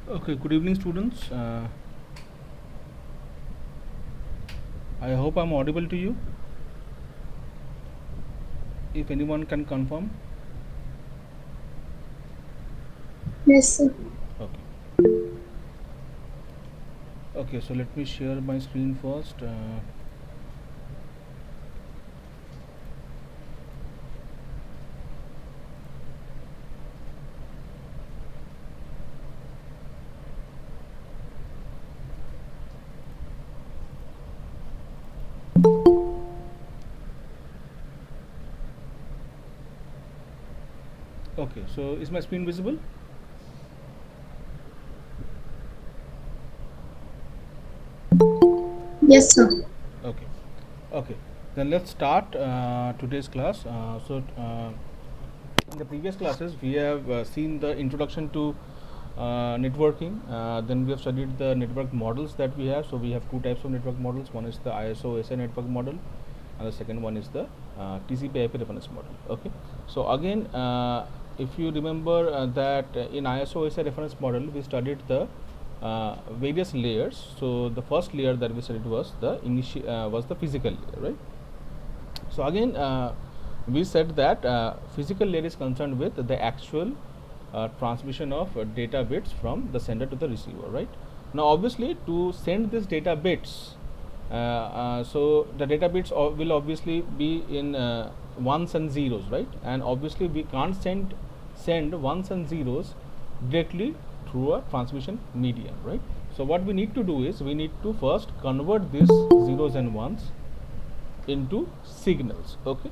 Okay, good evening, students. I hope I'm audible to you. If anyone can confirm. Yes, sir. Okay. Okay, so let me share my screen first. Okay, so is my screen visible? Yes, sir. Okay. Okay. Then let's start today's class. In the previous classes, we have seen the introduction to networking. Then we have studied the network models that we have. So we have two types of network models. One is the ISO SA network model, and the second one is the TCP/IP reference model. Okay. So again, if you remember that in ISO SA reference model, we studied the various layers. So the first layer that we studied was the physical layer, right? So again, we said that physical layer is concerned with the actual transmission of data bits from the sender to the receiver, right? Now, obviously, to send these data bits, so the data bits will obviously be in ones and zeros, right? And obviously, we can't send ones and zeros directly through a transmission medium, right? So what we need to do is we need to first convert these zeros and ones into signals. Okay.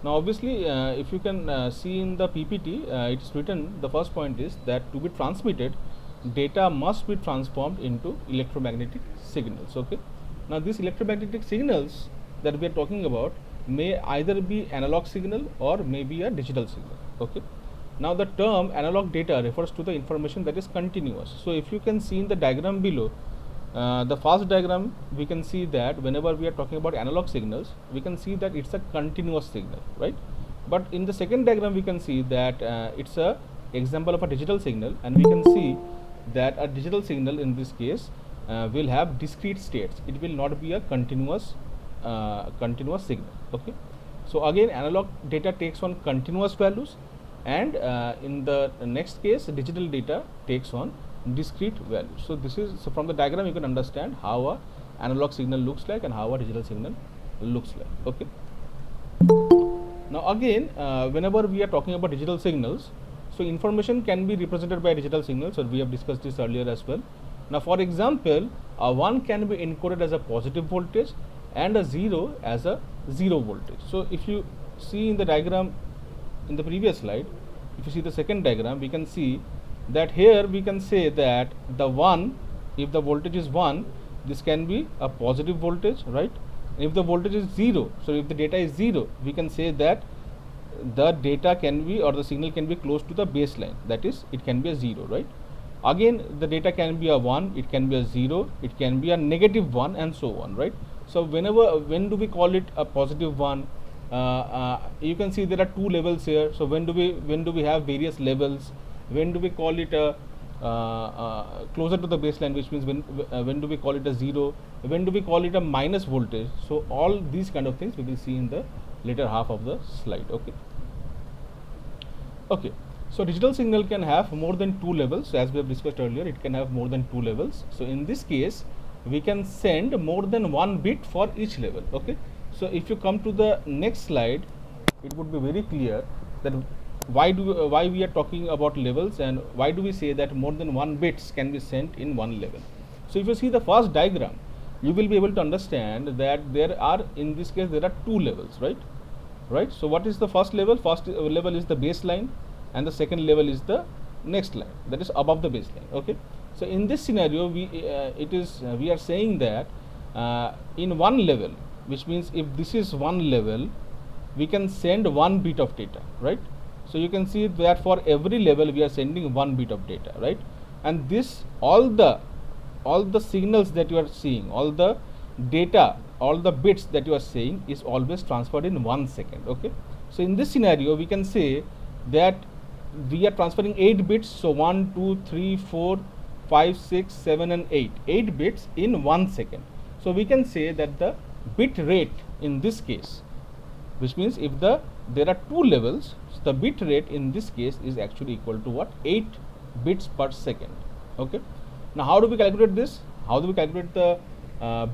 Now obviously, if you can see in the PPT, it is written, the first point is that to be transmitted, data must be transformed into electromagnetic signals. Okay. Now these electromagnetic signals that we are talking about may either be analog signal or may be a digital signal. Okay. Now the term analog data refers to the information that is continuous. So if you can see in the diagram below, the first diagram, we can see that whenever we are talking about analog signals, we can see that it's a continuous signal, right? But in the second diagram, we can see that it's a example of a digital signal, and we can see that a digital signal in this case will have discrete states. It will not be a continuous signal. Okay. So again, analog data takes on continuous values, and in the next case, digital data takes on discrete values. So this is, so from the diagram you can understand how a analog signal looks like and how a digital signal looks like. Okay. Now again, whenever we are talking about digital signals, so information can be represented by digital signals, or we have discussed this earlier as well. Now for example, a 1 can be encoded as a positive voltage and a 0 as a 0 voltage. So if you see in the diagram in the previous slide, if you see the second diagram, we can see that here we can say that the 1, if the voltage is 1, this can be a positive voltage, right? And if the voltage is 0, so if the data is 0, we can say that the data can be, or the signal can be close to the baseline, that is, it can be a 0, right? Again, the data can be a 1, it can be a 0, it can be a negative 1, and so on, right? So when do we call it a positive 1? You can see there are two levels here. So when do we have various levels? When do we call it a closer to the baseline, which means when do we call it a 0? When do we call it a minus voltage? So all these kind of things we will see in the later half of the slide. Okay. Okay. So digital signal can have more than two levels. As we have discussed earlier, it can have more than two levels. So in this case, we can send more than one bit for each level. Okay. So if you come to the next slide, it would be very clear that why we are talking about levels, and why do we say that more than one bits can be sent in one level. So if you see the first diagram, you will be able to understand that there are, in this case, there are two levels, right? So what is the first level? First level is the baseline, and the second level is the next line, that is above the baseline. Okay. So in this scenario, we are saying that in one level, which means if this is one level, we can send one bit of data, right? So you can see that for every level we are sending one bit of data, right? And this, all the signals that you are seeing, all the data, all the bits that you are saying is always transferred in 1 second. Okay. So in this scenario, we can say that we are transferring 8 bits. So 1, 2, 3, 4, 5, 6, 7 and 8 bits in 1 second. So we can say that the bit rate in this case, which means if there are two levels, so the bit rate in this case is actually equal to what? 8 bits per second. Okay. Now how do we calculate this? How do we calculate the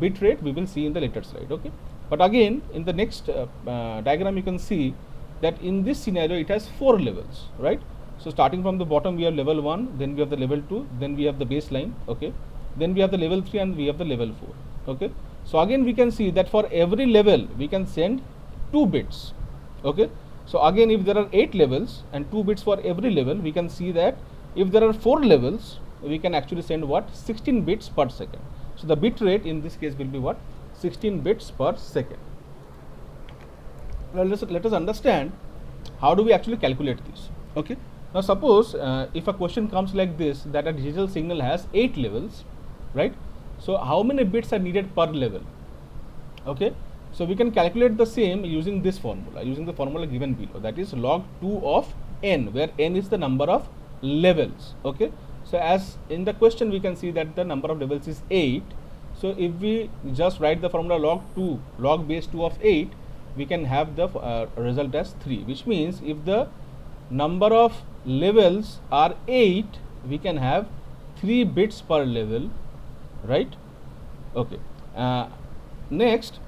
bit rate? We will see in the later slide. Okay. But again, in the next diagram, you can see that in this scenario it has 4 levels, right? So starting from the bottom, we have level 1, then we have the level 2, then we have the baseline. Okay. Then we have the level 3 and we have the level 4. Okay. So again we can see that for every level we can send 2 bits. Okay. So again, if there are 8 levels and 2 bits for every level, we can see that if there are 4 levels, we can actually send what? 16 bits per second. So the bit rate in this case will be what? 16 bits per second. Now let us understand how do we actually calculate this. Okay. Now suppose if a question comes like this, that a digital signal has 8 levels, right? So how many bits are needed per level? Okay. So we can calculate the same using this formula, using the formula given below, that is log 2 of n, where n is the number of levels. Okay. So as in the question we can see that the number of levels is 8. So if we just write the formula log base 2 of 8, we can have the result as 3, which means if the number of levels are 8, we can have 3 bits per level, right? Okay. Next,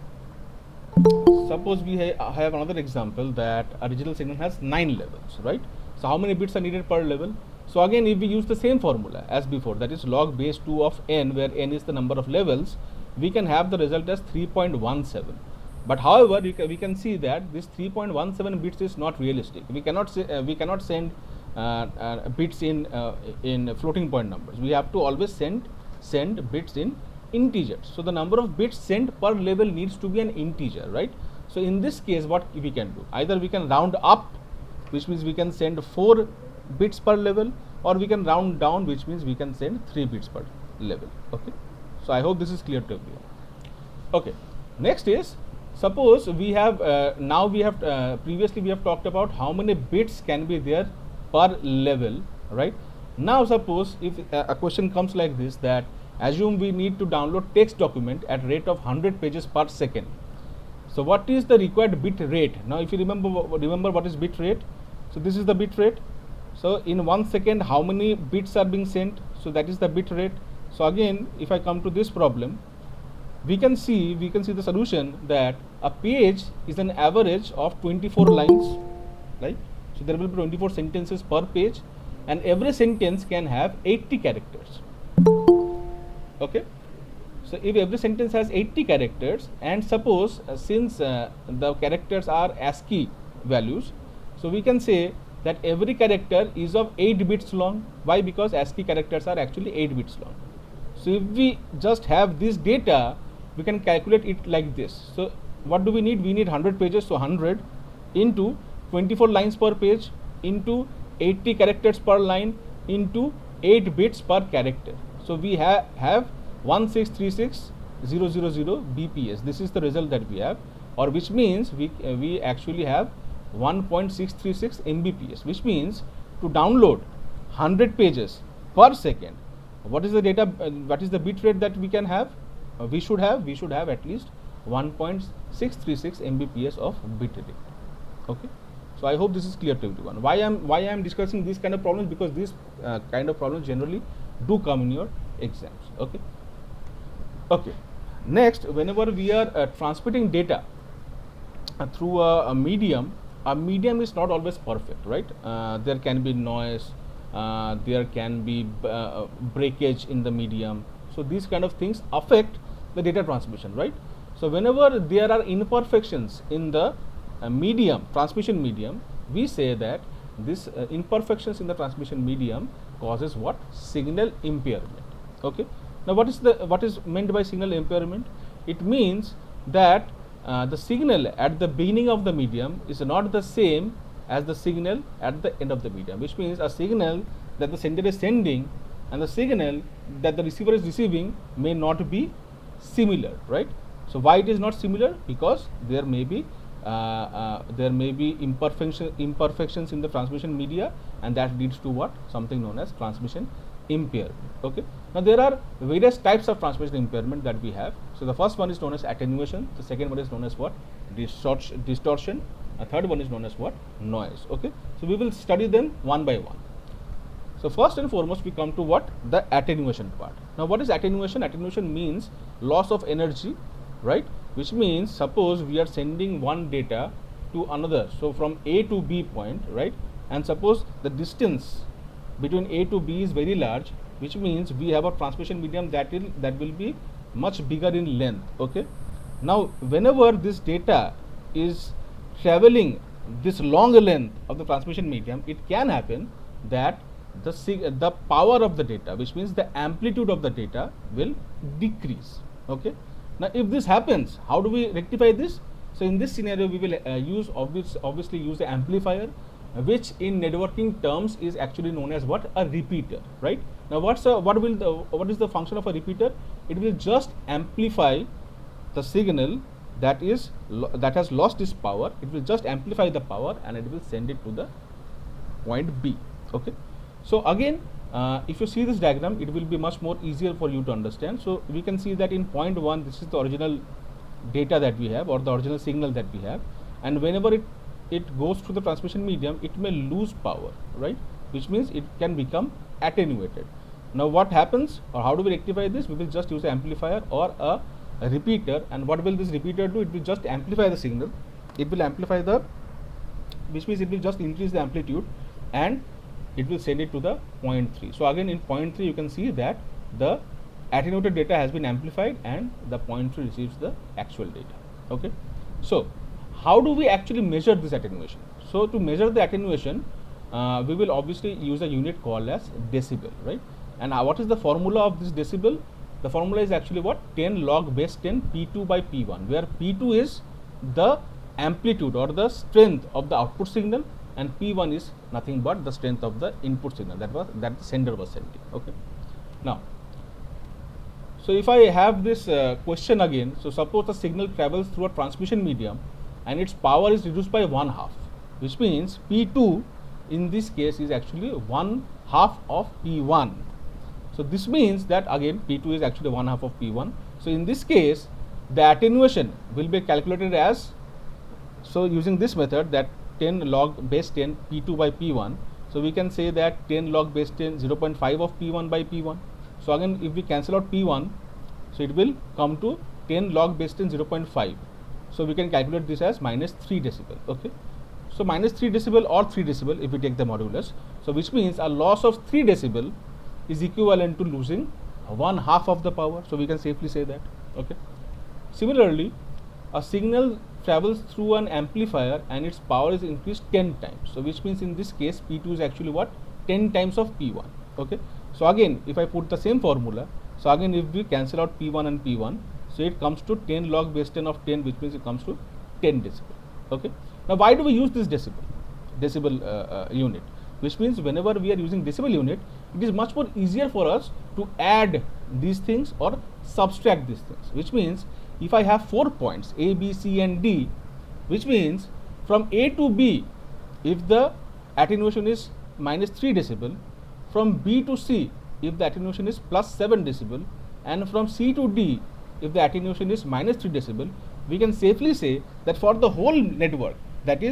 suppose we have another example that a digital signal has 9 levels, right? So how many bits are needed per level? So again, if we use the same formula as before, that is log base 2 of n, where n is the number of levels, we can have the result as 3.17. But however, we can see that this 3.17 bits is not realistic. We cannot send bits in floating point numbers. We have to always send bits in integers. So the number of bits sent per level needs to be an integer, right? So in this case, what we can do? Either we can round up, which means we can send 4 bits per level, or we can round down, which means we can send 3 bits per level. Okay. So I hope this is clear to everyone. Okay. Next is, suppose we have previously we have talked about how many bits can be there per level, right? Now suppose if a question comes like this, that assume we need to download text document at rate of 100 pages per second. So what is the required bit rate? Now if you remember what is bit rate. So this is the bit rate. So in 1 second, how many bits are being sent? So that is the bit rate. So again, if I come to this problem, we can see the solution that a page is an average of 24 lines, right? So there will be 24 sentences per page, and every sentence can have 80 characters. Okay. So if every sentence has 80 characters, and suppose since the characters are ASCII values, so we can say that every character is of 8 bits long. Why? Because ASCII characters are actually 8 bits long. So if we just have this data, we can calculate it like this. So what do we need? We need 100 pages. So 100 into 24 lines per page into 80 characters per line into 8 bits per character. So we have 1636000 BPS. This is the result that we have, or which means we actually have 1.636 Mbps, which means to download 100 pages per second, what is the data? What is the bit rate that we can have? We should have at least 1.636 Mbps of bit rate. Okay. So I hope this is clear to everyone. Why I am discussing these kind of problems? Because these kind of problems generally do come in your exams. Okay. Okay. Next, whenever we are transmitting data through a medium is not always perfect, right? There can be noise, there can be breakage in the medium. So these kind of things affect the data transmission, right? So whenever there are imperfections in the transmission medium, we say that this imperfections in the transmission medium causes what? Signal impairment. Okay. Now what is meant by signal impairment? It means that the signal at the beginning of the medium is not the same as the signal at the end of the medium, which means a signal that the sender is sending and the signal that the receiver is receiving may not be similar, right? So why it is not similar? Because there may be imperfections in the transmission media, and that leads to what? Something known as transmission impairment. Okay. Now there are various types of transmission impairment that we have. So the first one is known as attenuation. The second one is known as what? Distortion. A third one is known as what? Noise. Okay. So we will study them one by one. So first and foremost, we come to what? The attenuation part. Now what is attenuation? Attenuation means loss of energy, right? Which means suppose we are sending one data to another, so from A to B point, right? And suppose the distance between A to B is very large, which means we have a transmission medium that will be much bigger in length. Okay. Now whenever this data is traveling this long length of the transmission medium, it can happen that the power of the data, which means the amplitude of the data, will decrease. Okay. Now if this happens, how do we rectify this? So in this scenario, we will obviously use the amplifier, which in networking terms is actually known as what? A repeater, right? Now what is the function of a repeater? It will just amplify the signal that has lost its power. It will just amplify the power and it will send it to the point B. Okay. So again, if you see this diagram, it will be much more easier for you to understand. So we can see that in point 1, this is the original data that we have, or the original signal that we have, and whenever it goes through the transmission medium, it may lose power, right? Which means it can become attenuated. Now what happens, or how do we rectify this? We will just use an amplifier or a repeater. And what will this repeater do? It will just amplify the signal. It will amplify which means it will just increase the amplitude and it will send it to the point 3. So again in point 3 you can see that the attenuated data has been amplified and the point 3 receives the actual data. Okay. So how do we actually measure this attenuation? So to measure the attenuation, we will obviously use a unit called as decibel, right? And what is the formula of this decibel? The formula is actually what? 10 log base 10 P2 by P1, where P2 is the amplitude or the strength of the output signal, and P1 is nothing but the strength of the input signal that the sender was sending. Okay. Now, so if I have this question again, so suppose the signal travels through a transmission medium and its power is reduced by 1/2, which means P2 in this case is actually 1/2 of P1. So this means that again P2 is actually 1/2 of P1. So in this case, the attenuation will be calculated as, so using this method, that 10 log base 10 P2 by P1. So we can say that 10 log base 10 0.5 of P1 by P1. So again if we cancel out P1, so it will come to 10 log base 10 0.5. So we can calculate this as -3 decibel. Okay. So -3 decibel or 3 decibel if we take the modulus. So which means a loss of 3 decibel is equivalent to losing 1/2 of the power. So we can safely say that. Okay. Similarly, a signal travels through an amplifier and its power is increased 10 times. So which means in this case P2 is actually what? 10 times of P1. Okay. So again if I put the same formula, so again if we cancel out P1 and P1, so it comes to 10 log base 10 of 10, which means it comes to 10 decibel. Okay. Now why do we use this decibel unit? Which means whenever we are using decibel unit, it is much more easier for us to add these things or subtract these things. Which means if I have 4 points A, B, C and D, which means from A to B, if the attenuation is -3 decibel, from B to C, if the attenuation is +7 decibel, and from C to D, if the attenuation is -3 decibel, we can safely say that for the whole network, that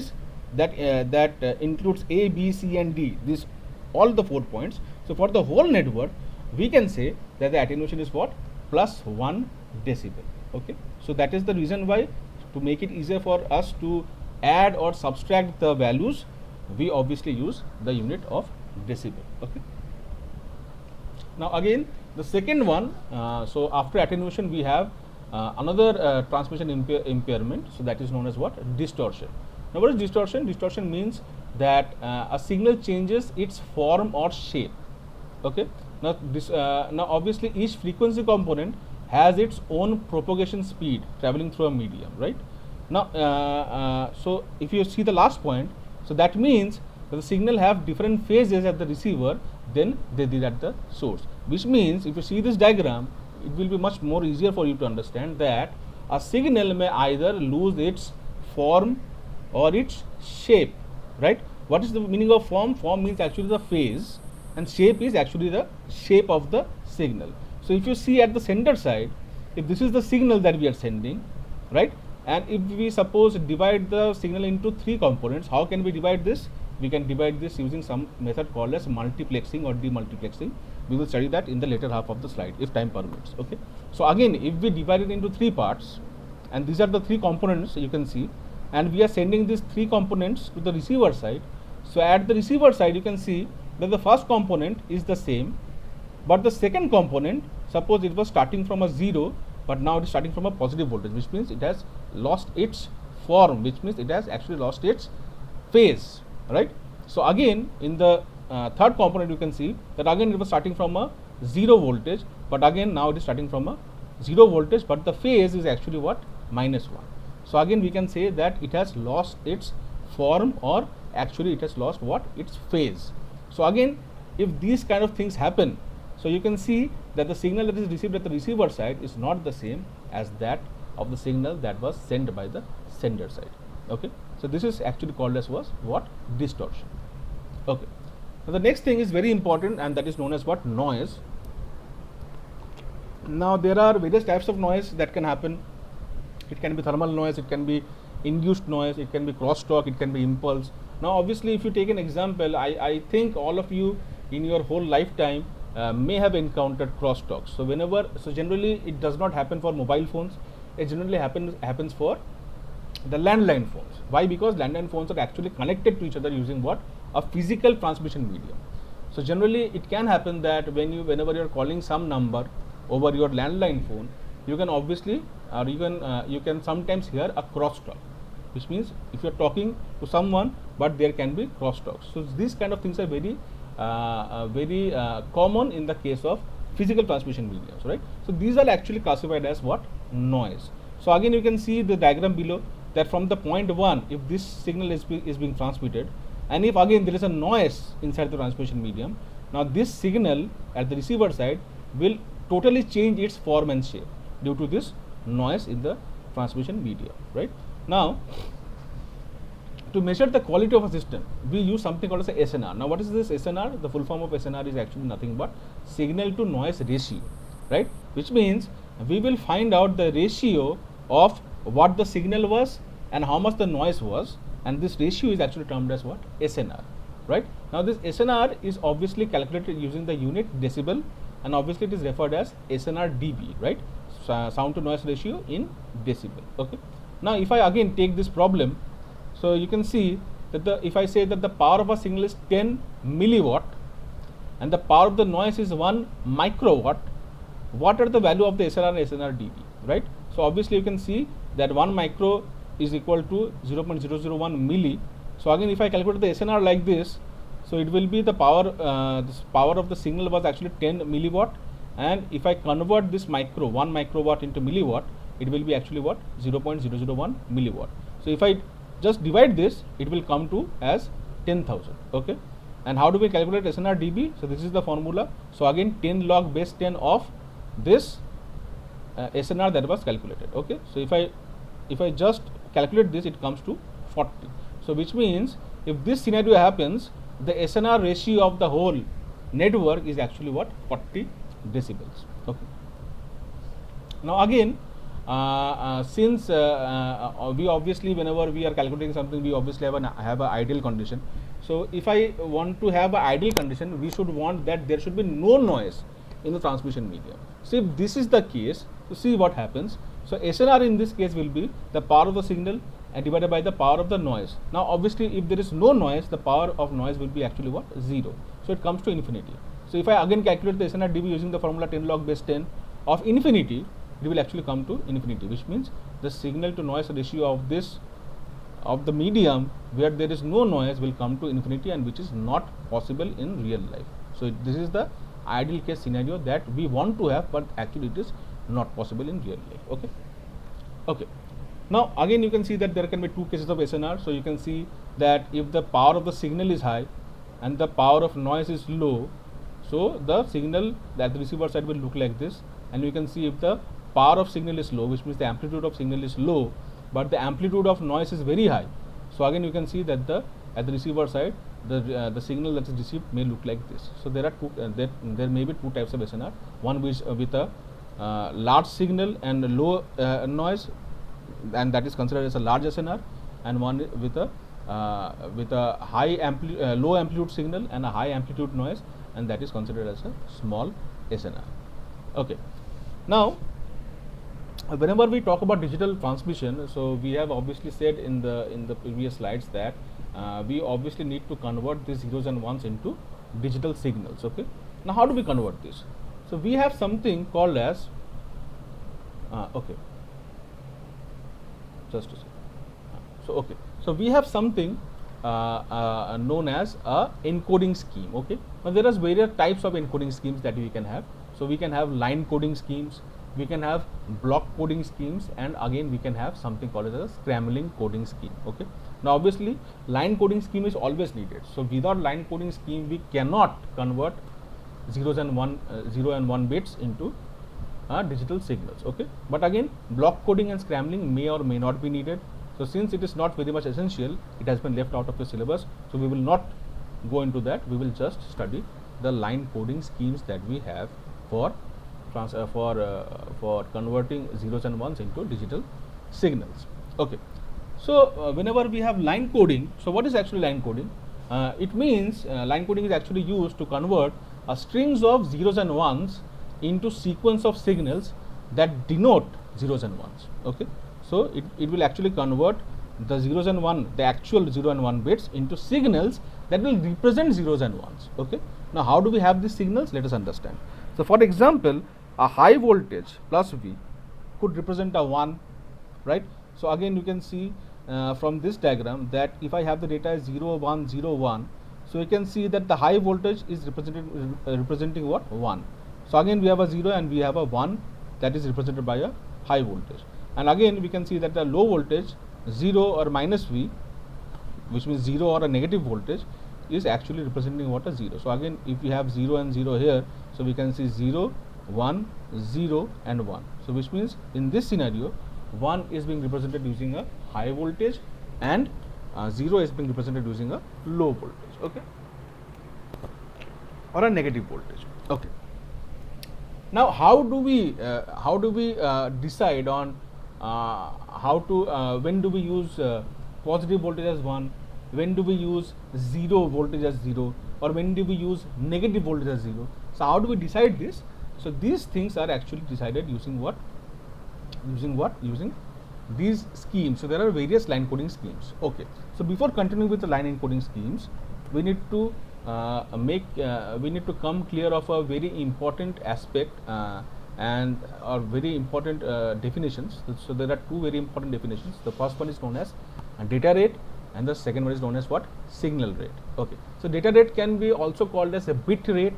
includes A, B, C and D, this all the 4 points. So for the whole network, we can say that the attenuation is what? +1 decibel. Okay. So that is the reason why, to make it easier for us to add or subtract the values, we obviously use the unit of decibel. Okay. Now again the second one, so after attenuation we have another transmission impairment, so that is known as what? Distortion. Now what is distortion? Distortion means that a signal changes its form or shape. Okay. Now now obviously each frequency component has its own propagation speed traveling through a medium, right? Now so if you see the last point, so that means that the signal have different phases at the receiver than they did at the source, which means if you see this diagram, it will be much more easier for you to understand that a signal may either lose its form or its shape, right? What is the meaning of form? Form means actually the phase, and shape is actually the shape of the signal. So if you see at the sender side, if this is the signal that we are sending, right, and if we suppose divide the signal into three components, how can we divide this? We can divide this using some method called as multiplexing or demultiplexing. We will study that in the later half of the slide if time permits. Okay. So again, if we divide it into three parts, and these are the three components you can see, and we are sending these three components to the receiver side. So at the receiver side, you can see that the first component is the same, but the second component, suppose it was starting from a 0, but now it is starting from a positive voltage, which means it has lost its form, which means it has actually lost its phase, right? So again, in the third component, you can see that again it was starting from a 0 voltage, but again now it is starting from a 0 voltage, but the phase is actually what? -1. So again we can say that it has lost its form, or actually it has lost what? Its phase. So again, if these kind of things happen, so you can see that the signal that is received at the receiver side is not the same as that of the signal that was sent by the sender side. Okay. So this is actually called as what? Distortion. Okay. Now the next thing is very important, and that is known as what? Noise. Now there are various types of noise that can happen. It can be thermal noise, it can be induced noise, it can be crosstalk, it can be impulse. Now obviously if you take an example, I think all of you in your whole lifetime may have encountered crosstalk. So generally it does not happen for mobile phones, it generally happens for the landline phones. Why? Because landline phones are actually connected to each other using what? A physical transmission medium. So generally it can happen that whenever you are calling some number over your landline phone, you can obviously you can sometimes hear a crosstalk, which means if you are talking to someone, but there can be crosstalk. So these kind of things are very common in the case of physical transmission mediums, right? So these are actually classified as what? Noise. So again you can see the diagram below that from the point 1, if this signal is being transmitted, and if again there is a noise inside the transmission medium, now this signal at the receiver side will totally change its form and shape due to this noise in the transmission medium, right? Now to measure the quality of a system, we use something called as a SNR. Now what is this SNR? The full form of SNR is actually nothing but signal to noise ratio, right? Which means we will find out the ratio of what the signal was and how much the noise was, and this ratio is actually termed as what? SNR, right? Now this SNR is obviously calculated using the unit decibel, and obviously it is referred as SNR dB, right? Sound to noise ratio in decibel. Okay. Now if I again take this problem, so you can see that if I say that the power of a signal is 10 milliwatt and the power of the noise is 1 microwatt, what are the value of the SNR and SNR dB, right? So obviously you can see that 1 micro is equal to 0.001 milli. So again if I calculate the SNR like this, so it will be the power, this power of the signal was actually 10 milliwatt, and if I convert this 1 microwatt into milliwatt, it will be actually what? 0.001 milliwatt. So if I just divide this, it will come to as 10,000. Okay. And how do we calculate SNR dB? So this is the formula. So again 10 log base 10 of this SNR that was calculated. Okay. So if I just calculate this, it comes to 40. So which means if this scenario happens, the SNR ratio of the whole network is actually what? 40 decibels. Okay. Now again, since we obviously, whenever we are calculating something, we obviously have an ideal condition. So if I want to have an ideal condition, we should want that there should be no noise in the transmission medium. So if this is the case, to see what happens. So SNR in this case will be the power of the signal and divided by the power of the noise. Now obviously if there is no noise, the power of noise will be actually what? 0. So it comes to infinity. So if I again calculate the SNR dB using the formula 10 log base 10 of infinity, it will actually come to infinity, which means the signal to noise ratio of this of the medium where there is no noise will come to infinity, and which is not possible in real life. So this is the ideal case scenario that we want to have, but actually it is not possible in real life. Okay. Okay. Now again you can see that there can be two cases of SNR. So you can see that if the power of the signal is high and the power of noise is low, so the signal at the receiver side will look like this, and you can see if the power of signal is low, which means the amplitude of signal is low, but the amplitude of noise is very high. So again you can see that at the receiver side the signal that is received may look like this. So there are there may be two types of SNR. One which with a large signal and low noise, and that is considered as a large SNR, and one with a low amplitude signal and a high amplitude noise, and that is considered as a small SNR. Okay. Now, whenever we talk about digital transmission, so we have obviously said in the previous slides that we obviously need to convert these zeros and ones into digital signals. Okay. Now, how do we convert this? So we have something called as okay. Just a second. So we have something known as a encoding scheme. Okay. Now there are various types of encoding schemes that we can have. So we can have line coding schemes, we can have block coding schemes, and again we can have something called as a scrambling coding scheme. Okay. Now obviously line coding scheme is always needed. So without line coding scheme we cannot convert 0 and 1 bits into digital signals. Okay. But again block coding and scrambling may or may not be needed. So since it is not very much essential, it has been left out of the syllabus. So we will not go into that. We will just study the line coding schemes that we have for converting zeros and ones into digital signals. Okay. So whenever we have line coding, so what is actually line coding? It means line coding is actually used to convert strings of zeros and ones into sequence of signals that denote zeros and ones. Okay. So it will actually convert the zeros and one, the actual 0 and 1 bits into signals that will represent zeros and ones. Okay. Now how do we have these signals? Let us understand. So for example, a high voltage plus V could represent a 1, right? So again you can see from this diagram that if I have the data as 0 1 0 1, so you can see that the high voltage is representing what? 1. So again we have a 0 and we have a 1 that is represented by a high voltage. And again we can see that the low voltage 0 or minus V, which means 0 or a negative voltage, is actually representing what? A 0. So again if we have 0 and 0 here, so we can see 0 1 0 and 1. So which means in this scenario 1 is being represented using a high voltage and 0 is being represented using a low voltage. Okay, or a negative voltage. Okay. Now how do we decide on when do we use positive voltage as 1, when do we use 0 voltage as 0, or when do we use negative voltage as 0? So how do we decide this? So these things are actually decided using what? Using these schemes. So there are various line coding schemes. Okay. So before continuing with the line encoding schemes, we need to come clear of a very important aspect and very important definitions. So there are two very important definitions. The first one is known as data rate, and the second one is known as what? Signal rate. Okay. So data rate can be also called as a bit rate,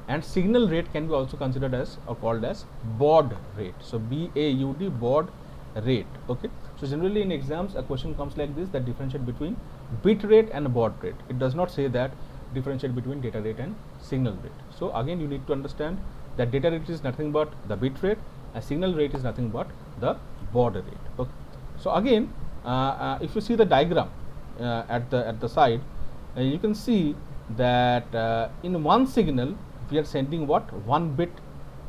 and signal rate can be also considered as or called as baud rate. So BAUD, baud rate. Okay. So generally in exams a question comes like this, that differentiate between bit rate and baud rate. It does not say that differentiate between data rate and signal rate. So again you need to understand that data rate is nothing but the bit rate, and signal rate is nothing but the baud rate. Okay. So again if you see the diagram at the side, you can see that in one signal we are sending what? 1 bit.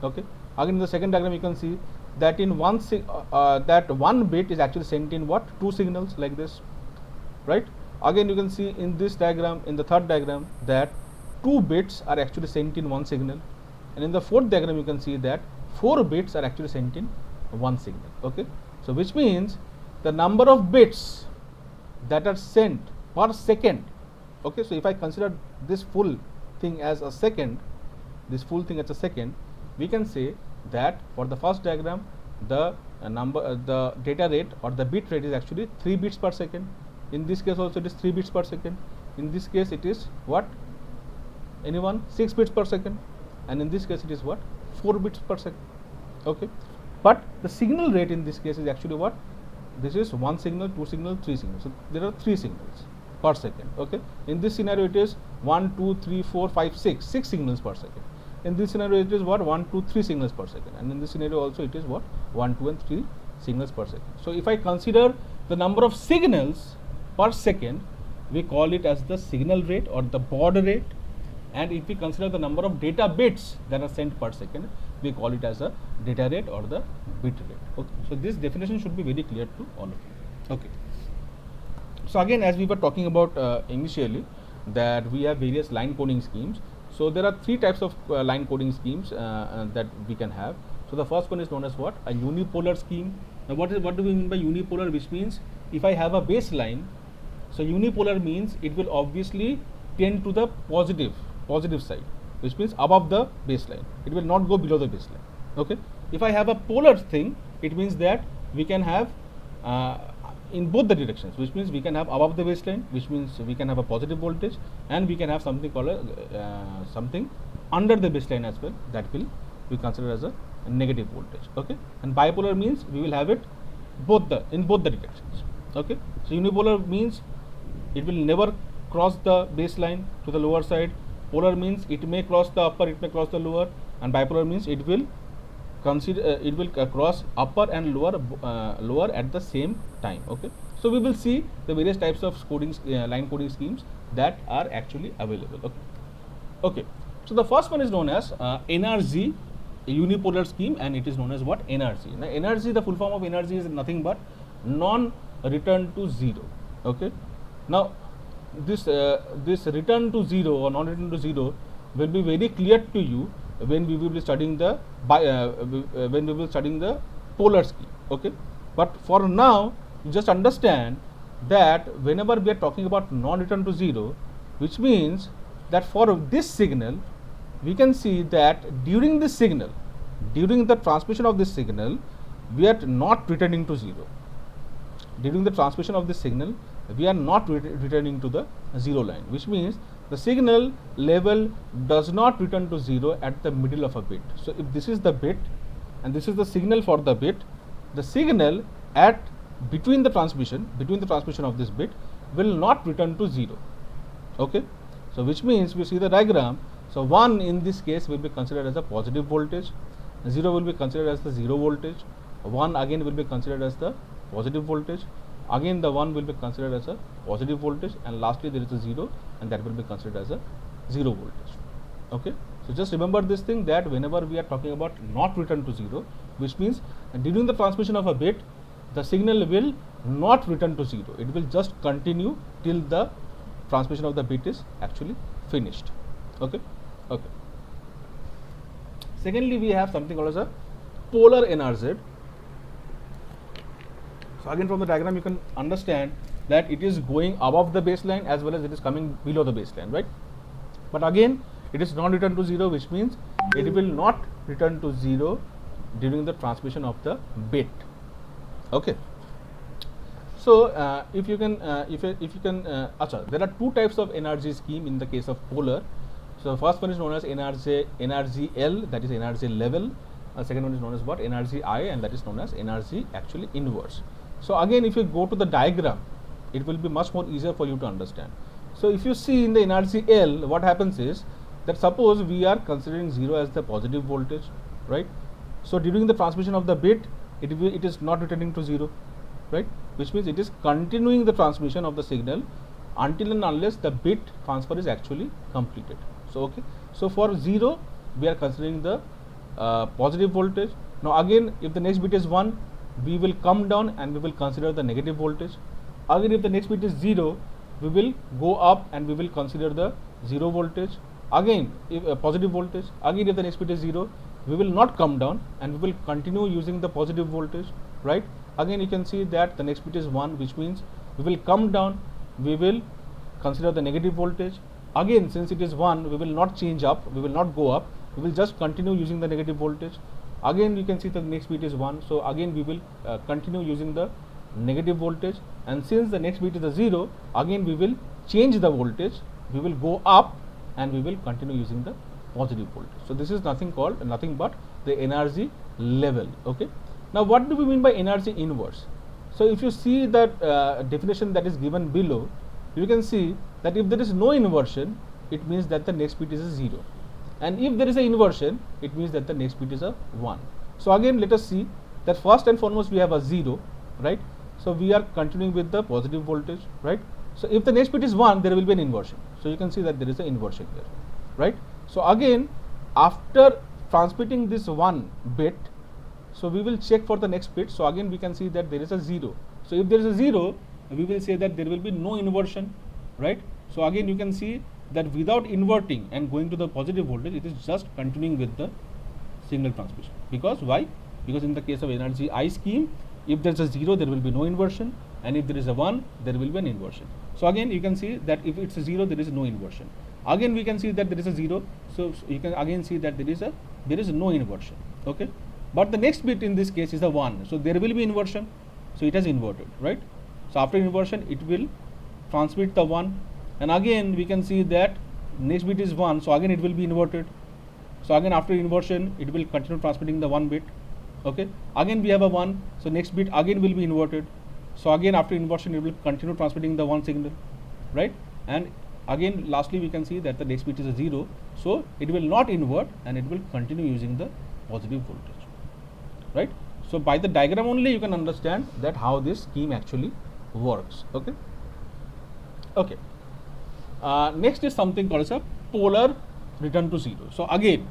Okay. Again in the second diagram you can see that in that 1 bit is actually sent in what? 2 signals like this, right? Again you can see in this diagram, in the third diagram, that 2 bits are actually sent in 1 signal, and in the fourth diagram you can see that 4 bits are actually sent in 1 signal. Okay. So which means the number of bits that are sent per second. Okay. So if I consider this full thing as a second, we can say that for the first diagram the the data rate or the bit rate is actually 3 bits per second. In this case also it is 3 bits per second. In this case it is what? Anyone? 6 bits per second. And in this case it is what? 4 bits per second. Okay. But the signal rate in this case is actually what? This is 1 signal, 2 signal, 3 signals. So there are 3 signals per second. Okay. In this scenario it is 1 2 3 4 5 6 signals per second. In this scenario it is what? 1 2 3 signals per second. And in this scenario also it is what? 1 2 and 3 signals per second. So if I consider the number of signals per second, we call it as the signal rate or the baud rate, and if we consider the number of data bits that are sent per second, we call it as a data rate or the bit rate. Okay. So this definition should be very clear to all of you. Okay. So again, as we were talking about initially, that we have various line coding schemes. So there are three types of line coding schemes that we can have. So the first one is known as what? A unipolar scheme. Now what do we mean by unipolar? Which means if I have a baseline, so unipolar means it will obviously tend to the positive side, which means above the baseline. It will not go below the baseline. Okay. If I have a polar thing, it means that we can have in both the directions, which means we can have above the baseline, which means we can have a positive voltage, and we can have something called something under the baseline as well, that will be considered as a negative voltage. Okay. And bipolar means we will have it in both the directions. Okay. So unipolar means it will never cross the baseline to the lower side. Polar means it may cross the upper, it may cross the lower, and bipolar means it will cross upper and lower at the same time. Okay. So we will see the various types of line coding schemes that are actually available. Okay. Okay. So the first one is known as NRZ, a unipolar scheme, and it is known as what? NRZ. Now NRZ, the full form of NRZ is nothing but non-return to zero. Okay. Now this return to zero or non-return to zero will be very clear to you when we will be studying the polar scheme. Okay. But for now, you just understand that whenever we are talking about non-return to zero, which means that for this signal, we can see that during the transmission of this signal, we are not returning to zero. During the transmission of this signal, we are not returning to the zero line, which means the signal level does not return to zero at the middle of a bit. So if this is the bit and this is the signal for the bit, the signal between the transmission of this bit will not return to zero. Okay. So which means we see the diagram. So 1 in this case will be considered as a positive voltage, 0 will be considered as the zero voltage, 1 again will be considered as the positive voltage, again the 1 will be considered as a positive voltage, and lastly there is a 0, and that will be considered as a zero voltage. Okay. So just remember this thing, that whenever we are talking about not return to zero, which means during the transmission of a bit, the signal will not return to zero. It will just continue till the transmission of the bit is actually finished. Okay. Okay. Secondly, we have something called as a polar NRZ. So again, from the diagram you can understand that it is going above the baseline as well as it is coming below the baseline, right? But again, it is not return to zero, which means it will not return to zero during the transmission of the bit. Okay. So if you can, there are two types of NRZ scheme in the case of polar. So first one is known as NRZL, that is NRZ level. Second one is known as what? NRZI, and that is known as NRZ actually inverse. So again, if you go to the diagram, it will be much more easier for you to understand. So if you see in the NRZL, what happens is that suppose we are considering 0 as the positive voltage, right? So during the transmission of the bit, it is not returning to 0, right? Which means it is continuing the transmission of the signal until and unless the bit transfer is actually completed. So okay. So for 0, we are considering the positive voltage. Now again, if the next bit is 1, we will come down and we will consider the negative voltage. Again, if the next bit is 0, we will go up and we will consider the 0 voltage. Again, if positive voltage. Again, if the next bit is 0, we will not come down and we will continue using the positive voltage, right? Again, you can see that the next bit is 1, which means we will come down, we will consider the negative voltage. Again, since it is 1, we will not change up, we will not go up, we will just continue using the negative voltage. Again, you can see that the next bit is 1, so again we will continue using the negative voltage, and since the next bit is a 0, again we will change the voltage, we will go up and we will continue using the positive voltage. So this is nothing but the NRZ level. Okay. Now what do we mean by NRZ inverse? So if you see that definition that is given below, you can see that if there is no inversion, it means that the next bit is a 0, and if there is a inversion, it means that the next bit is a 1. So again, let us see that first and foremost we have a 0, right? So we are continuing with the positive voltage, right? So if the next bit is 1, there will be an inversion. So you can see that there is an inversion here, right? So again, after transmitting this 1 bit, so we will check for the next bit. So again we can see that there is a 0. So if there is a 0, we will say that there will be no inversion, right? So again you can see that without inverting and going to the positive voltage, it is just continuing with the signal transmission. Because why? Because in the case of energy I scheme, if there is a 0, there will be no inversion, and if there is a 1, there will be an inversion. So again you can see that if it's a 0, there is no inversion. Again we can see that there is a 0, so you can again see that there is no inversion. Okay, but the next bit in this case is a 1, so there will be inversion. So it has inverted, right? So after inversion, it will transmit the 1, and again we can see that next bit is 1, so again it will be inverted. So again after inversion, it will continue transmitting the 1 bit. Okay, again we have a 1, so next bit again will be inverted. So again after inversion, it will continue transmitting the 1 signal, right? And again lastly we can see that the next bit is a 0, so it will not invert and it will continue using the positive voltage, right? So by the diagram only you can understand that how this scheme actually works. Okay. Okay. Next is something called as a polar return to 0. So again,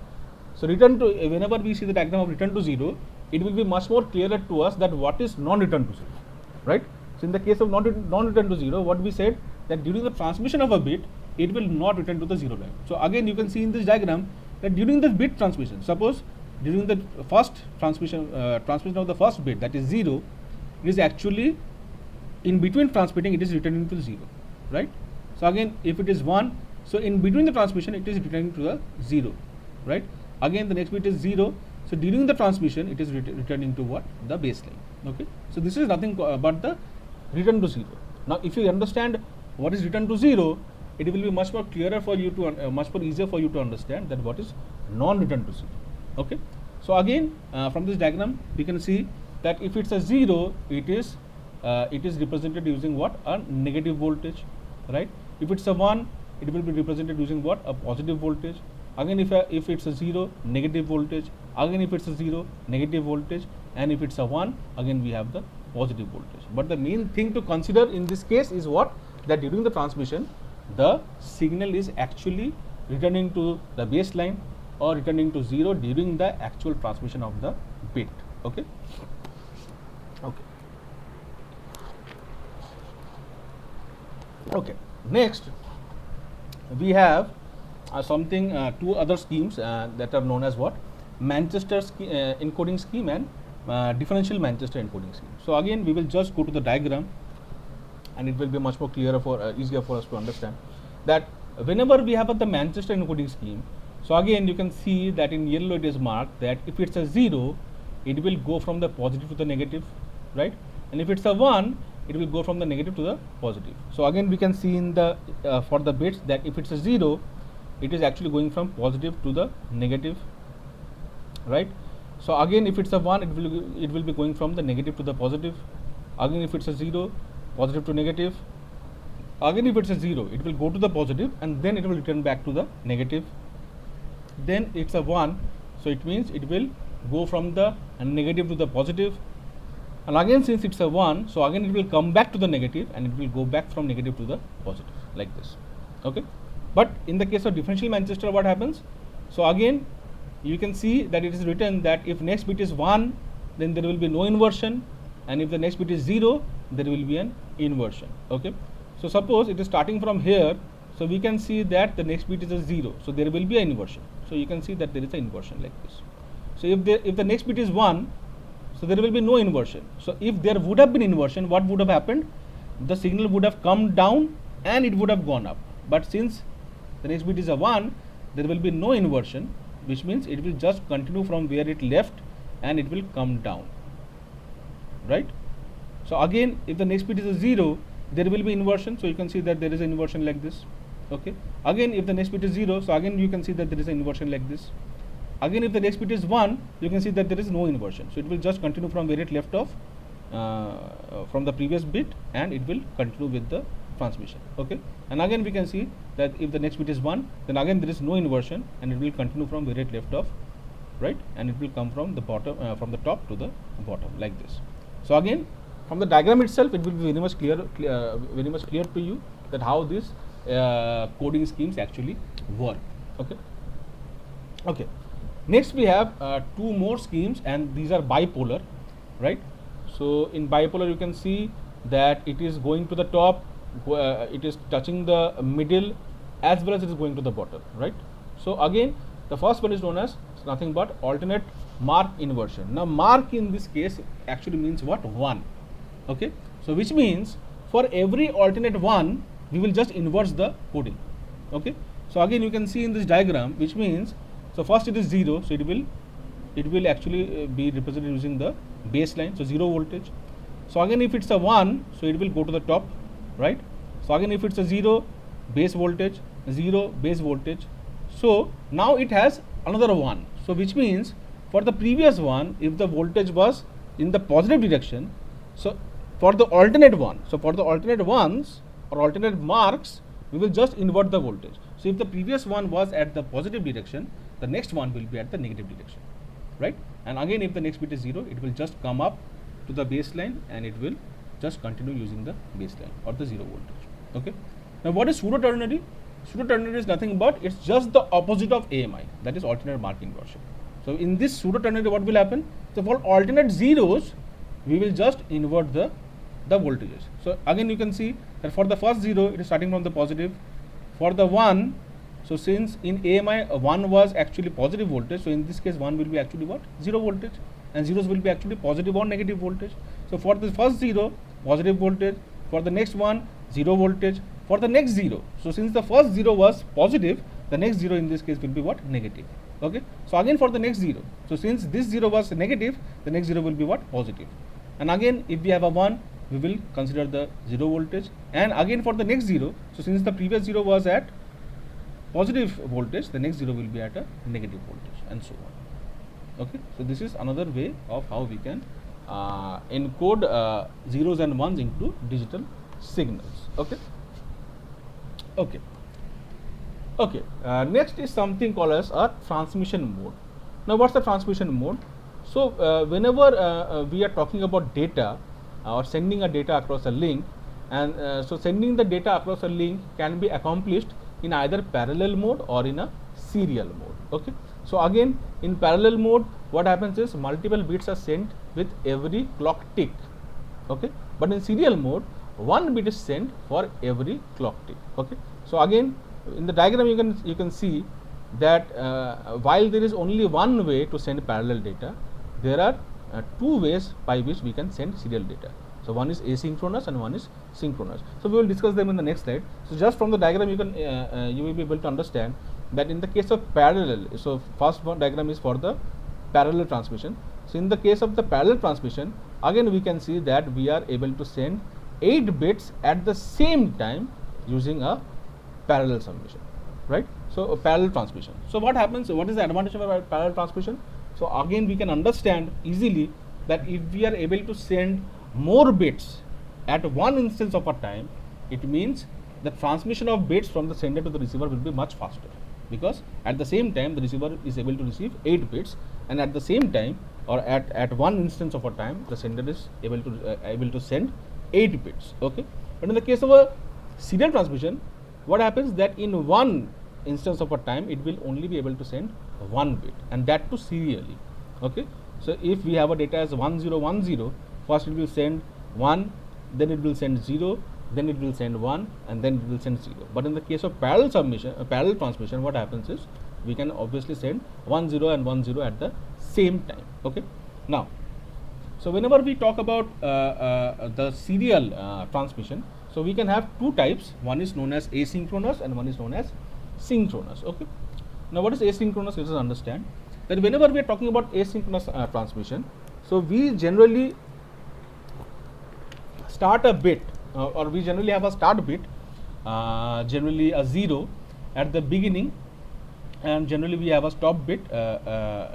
so return to, whenever we see the diagram of return to 0, it will be much more clearer to us that what is non-return to 0, right? So in the case of non-return to 0, what we said, that during the transmission of a bit, it will not return to the 0 line. So again you can see in this diagram that during the bit transmission, suppose during the first transmission of the first bit, that is 0, it is actually in between transmitting, it is returning to 0, right? So again if it is 1, so in between the transmission it is returning to the 0, right? Again the next bit is 0, so during the transmission it is returning to what? The baseline. Okay, so this is nothing but the return to 0. Now if you understand what is return to 0, it will be much more clearer for you to much more easier for you to understand that what is non-return to 0. Okay, so again from this diagram we can see that if it's a 0, it is represented using what? A negative voltage, right? If it's a 1, it will be represented using what? A positive voltage. Again if it's a 0, negative voltage. Again if it's a 0, negative voltage, and if it's a 1, again we have the positive voltage. But the main thing to consider in this case is what? That during the transmission, the signal is actually returning to the baseline or returning to 0 during the actual transmission of the bit. Okay. Okay. Okay. Next, we have two other schemes that are known as what? Manchester encoding scheme and differential Manchester encoding scheme. So again, we will just go to the diagram, and it will be much more clearer easier for us to understand that whenever we have the Manchester encoding scheme. So again, you can see that in yellow it is marked that if it's a 0, it will go from the positive to the negative, right? And if it's a 1, it will go from the negative to the positive. So again, we can see in the for the bits that if it's a 0, it is actually going from positive to the negative, right? So again, if it's a 1, it will be going from the negative to the positive. Again, if it's a 0, positive to negative. Again, if it's a 0, it will go to the positive and then it will return back to the negative. Then it's a 1, so it means it will go from the negative to the positive. And again, since it's a 1, so again it will come back to the negative and it will go back from negative to the positive, like this. Okay. But in the case of differential Manchester, what happens? So again, you can see that it is written that if next bit is 1, then there will be no inversion, and if the next bit is 0, there will be an inversion. Okay. So suppose it is starting from here, so we can see that the next bit is a 0, so there will be an inversion. So you can see that there is an inversion like this. So if the next bit is 1, so there will be no inversion. So if there would have been inversion, what would have happened? The signal would have come down and it would have gone up. But since the next bit is a 1, there will be no inversion, which means it will just continue from where it left and it will come down, right? So again, if the next bit is a 0, there will be inversion. So you can see that there is an inversion like this. Okay. Again, if the next bit is 0, so again you can see that there is an inversion like this. Again, if the next bit is 1, you can see that there is no inversion. So it will just continue from where it left off from the previous bit, and it will continue with the transmission. Okay. And again we can see that if the next bit is 1, then again there is no inversion and it will continue from where it left off, right? And it will come from the bottom, from the top to the bottom, like this. So again, from the diagram itself, it will be very much clear to you that how these coding schemes actually work. Okay. Okay. Next we have two more schemes, and these are bipolar, right? So in bipolar, you can see that it is going to the top, it is touching the middle, as well as it is going to the bottom, right? So again, the first one is known as nothing but alternate mark inversion. Now mark in this case actually means what? 1. Okay. So which means for every alternate 1, we will just inverse the coding. Okay. So again, you can see in this diagram, which means, so first it is 0, so it will actually be represented using the baseline, so 0 voltage. So again, if it's a 1, so it will go to the top, right? So again, if it's a 0, base voltage, 0, base voltage. So now it has another 1. So which means for the previous one, if the voltage was in the positive direction, so for the alternate one, so for the alternate ones or alternate marks, we will just invert the voltage. So if the previous one was at the positive direction, the next one will be at the negative direction, right? And again, if the next bit is 0, it will just come up to the baseline and it will just continue using the baseline or the 0 voltage. Okay. Now what is pseudo ternary? Pseudo ternary is nothing but it's just the opposite of AMI, that is alternate mark inversion. So in this pseudo ternary, what will happen? So for alternate zeros, we will just invert the voltages. So again, you can see that for the first 0, it is starting from the positive. For the 1, so since in AMI 1 was actually positive voltage, so in this case 1 will be actually what? 0 voltage, and zeros will be actually positive or negative voltage. So for the first 0, positive voltage. For the next one, 0 voltage. For the next 0, so since the first 0 was positive, the next 0 in this case will be what? Negative. Okay. So again, for the next 0, so since this 0 was negative, the next 0 will be what? Positive. And again, if we have a 1, we will consider the 0 voltage. And again, for the next 0, so since the previous 0 was at positive voltage, the next 0 will be at a negative voltage, and so on. Okay. So this is another way of how we can encode zeros and ones into digital signals. Okay. Okay. Okay. Next is something called as a transmission mode. Now what's the transmission mode? So whenever we are talking about data or sending a data across a link, and so sending the data across a link can be accomplished in either parallel mode or in a serial mode. Okay. So again, in parallel mode, what happens is multiple bits are sent with every clock tick. Okay. But in serial mode, one bit is sent for every clock tick. Okay. So again, in the diagram you can see that while there is only one way to send parallel data, there are two ways by which we can send serial data. So one is asynchronous and one is synchronous. So we will discuss them in the next slide. So just from the diagram, you will be able to understand that in the case of parallel, so first one diagram is for the parallel transmission. So in the case of the parallel transmission, again we can see that we are able to send 8 bits at the same time using a parallel submission, right? So a parallel transmission. So what happens? What is the advantage of a parallel transmission? So again, we can understand easily that if we are able to send more bits at one instance of a time, it means the transmission of bits from the sender to the receiver will be much faster, because at the same time the receiver is able to receive 8 bits, and at the same time or at one instance of a time the sender is able to send 8 bits. Okay. But in the case of a serial transmission, what happens that in one instance of a time it will only be able to send 1 bit, and that too serially. Okay. So if we have a data as 1010, first it will send 1, then it will send 0, then it will send 1, and then it will send 0. But in the case of parallel transmission, what happens is we can obviously send 10 and 10 at the same time. Okay. Now, so whenever we talk about the serial transmission, so we can have two types. One is known as asynchronous and one is known as synchronous. Okay. Now what is asynchronous? Let us understand that whenever we are talking about asynchronous transmission, so we generally start a bit or we generally have a start bit, generally a 0 at the beginning, and generally we have a stop bit,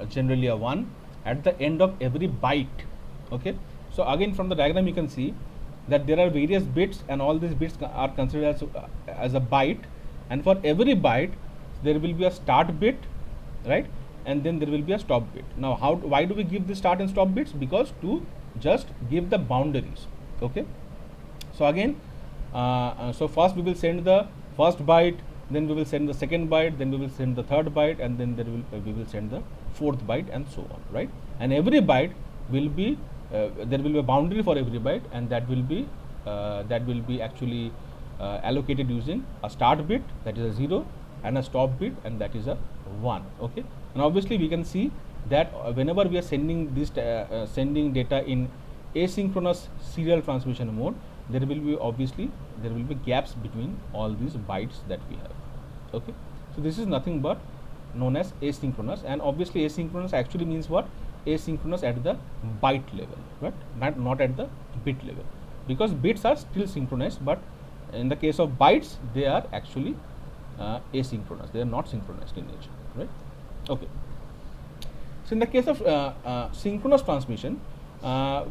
generally a 1 at the end of every byte. Okay. So again, from the diagram you can see that there are various bits, and all these bits are considered as a byte, and for every byte there will be a start bit, right, and then there will be a stop bit. Now why do we give the start and stop bits? Because to just give the boundaries. Okay. So again, so first we will send the first byte, then we will send the second byte, then we will send the third byte, and then we will send the fourth byte, and so on, right? And every byte will be there will be a boundary for every byte, and that will be actually allocated using a start bit, that is a 0, and a stop bit, and that is a 1. Okay. And obviously we can see that whenever we are sending this sending data in asynchronous serial transmission mode, there will be gaps between all these bytes that we have. Okay. So this is nothing but known as asynchronous, and obviously asynchronous actually means what? Asynchronous at the byte level, right? Not at the bit level, because bits are still synchronized, but in the case of bytes they are actually asynchronous. They are not synchronized in nature, right? Okay. So in the case of synchronous transmission,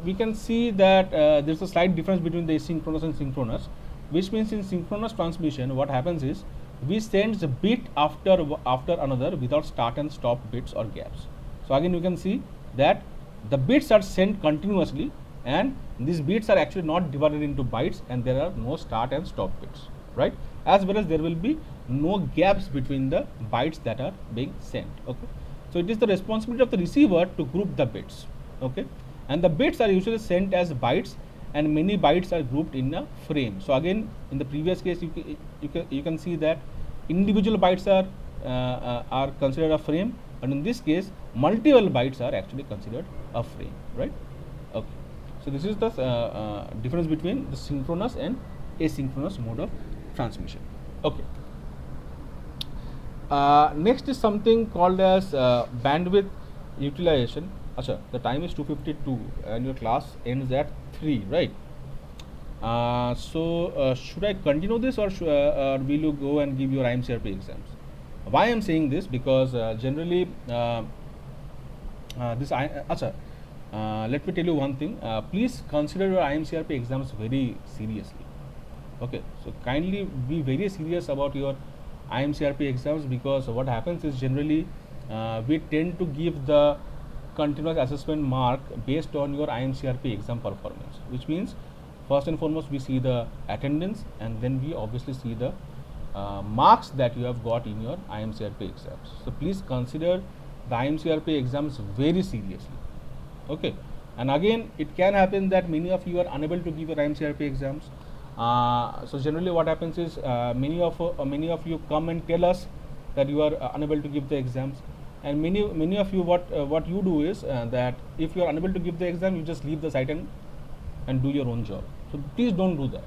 we can see that there is a slight difference between the asynchronous and synchronous, which means in synchronous transmission what happens is we send the bit after another without start and stop bits or gaps. So again you can see that the bits are sent continuously, and these bits are actually not divided into bytes, and there are no start and stop bits, right? As well as there will be no gaps between the bytes that are being sent. Okay. So it is the responsibility of the receiver to group the bits. Okay. And the bits are usually sent as bytes, and many bytes are grouped in a frame. So again, in the previous case, you can see that individual bytes are considered a frame, and in this case, multiple bytes are actually considered a frame, right? Okay. So this is the difference between the synchronous and asynchronous mode of transmission. Okay. Next is something called as bandwidth utilization. Achha, the time is 2:52 and your class ends at 3, right? So should I continue this, or will you go and give your IMCRP exams? Why I am saying this? Because generally let me tell you one thing. Please consider your IMCRP exams very seriously. Okay, so kindly be very serious about your IMCRP exams, because what happens is generally we tend to give the continuous assessment mark based on your IMCRP exam performance, which means first and foremost we see the attendance, and then we obviously see the marks that you have got in your IMCRP exams. So please consider the IMCRP exams very seriously. Okay. And again, it can happen that many of you are unable to give your IMCRP exams. So generally what happens is many of you come and tell us that you are unable to give the exams, and many of you what you do is that if you are unable to give the exam, you just leave the site and do your own job. So please don't do that.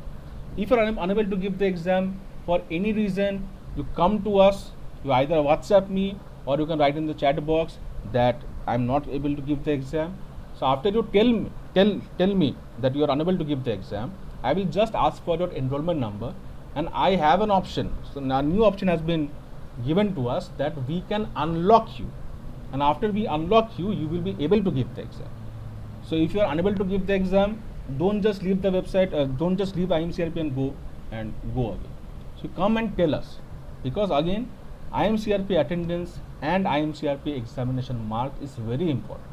If you are unable to give the exam for any reason, you come to us, you either WhatsApp me, or you can write in the chat box that I am not able to give the exam. So after you tell me that you are unable to give the exam, I will just ask for your enrollment number, and I have an option. So now new option has been given to us that we can unlock you, and after we unlock you, you will be able to give the exam. So if you are unable to give the exam, don't just leave the website, don't just leave IMCRP and go away. So come and tell us, because again IMCRP attendance and IMCRP examination mark is very important,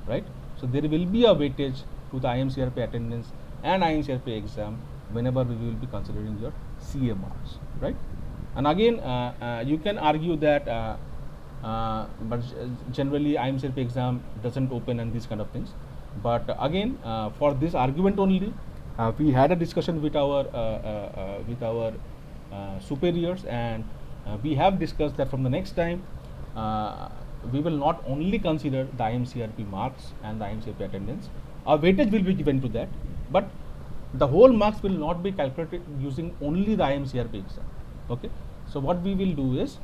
right? So there will be a weightage to the IMCRP attendance and IMCRP exam whenever we will be considering your CA marks, right? And again, you can argue that but generally IMCRP exam doesn't open and these kind of things. But again, for this argument only, we had a discussion with our superiors, and we have discussed that from the next time we will not only consider the IMCRP marks and the IMCRP attendance. A weightage will be given to that, but the whole marks will not be calculated using only the IMCRP exam. Okay. So what we will do is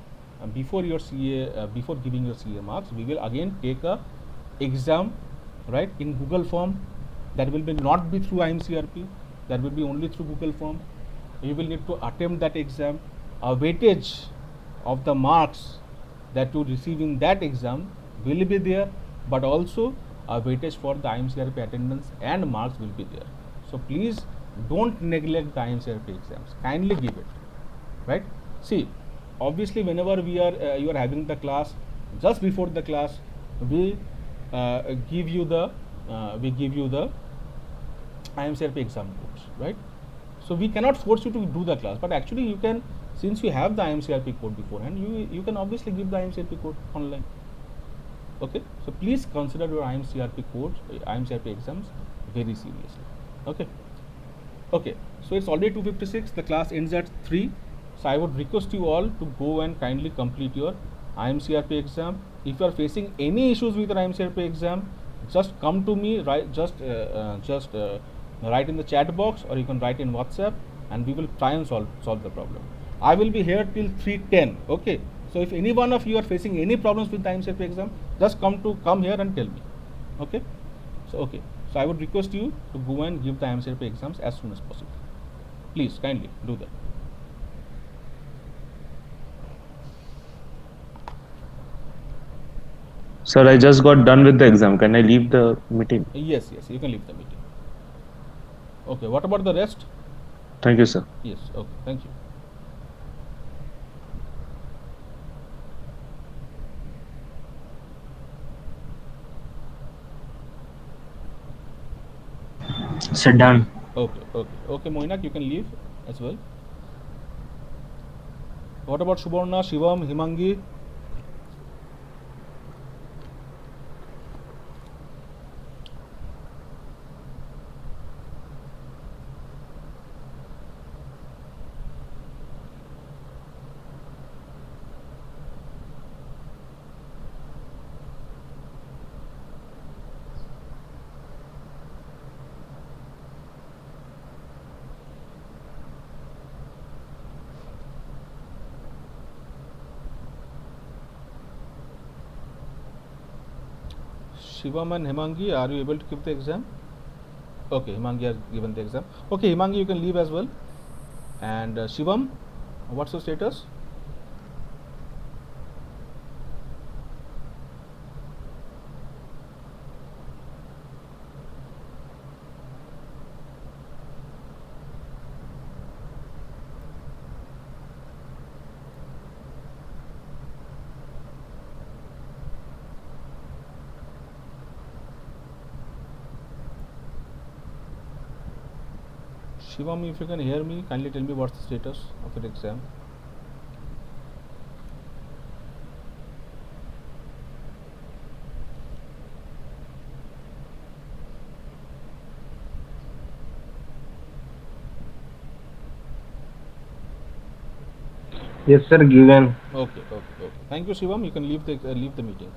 before giving your CA marks, we will again take a exam, right, in Google form. That will not be through IMCRP, that will be only through Google form. You will need to attempt that exam. A weightage of the marks that you receive in that exam will be there, but also a weightage for the IMCRP attendance and marks will be there. So please don't neglect the IMCRP exams. Kindly give it, right? See, obviously whenever you are having the class, just before the class, we give you the IMCRP exam codes, right? So we cannot force you to do the class, but actually you can, since you have the IMCRP code beforehand, you can obviously give the IMCRP code online. Okay, so please consider your IMCRP codes, IMCRP exams very seriously. Okay. Okay, so it's already 2:56. The class ends at 3. So I would request you all to go and kindly complete your IMCRP exam. If you are facing any issues with your IMCRP exam, just come to me. Just write in the chat box, or you can write in WhatsApp, and we will try and solve the problem. I will be here till 3:10. Okay. So if any one of you are facing any problems with the IMCRP exam, just come here and tell me. Okay. So I would request you to go and give the IMCRP exams as soon as possible. Please kindly do that. Sir, I just got done with the exam. Can I leave the meeting? Yes, you can leave the meeting. Okay, what about the rest? Thank you, sir. Yes, okay, thank you. Sit down. Okay, Moinak, you can leave as well. What about Subarna, Shivam, Himangi? Shivam and Himangi, are you able to give the exam? Okay, Himangi has given the exam. Okay, Himangi, you can leave as well. And Shivam, what's your status? Shivam, if you can hear me, kindly tell me what's the status of your exam. Yes, sir. Given. Okay. Thank you, Shivam. You can leave the meeting.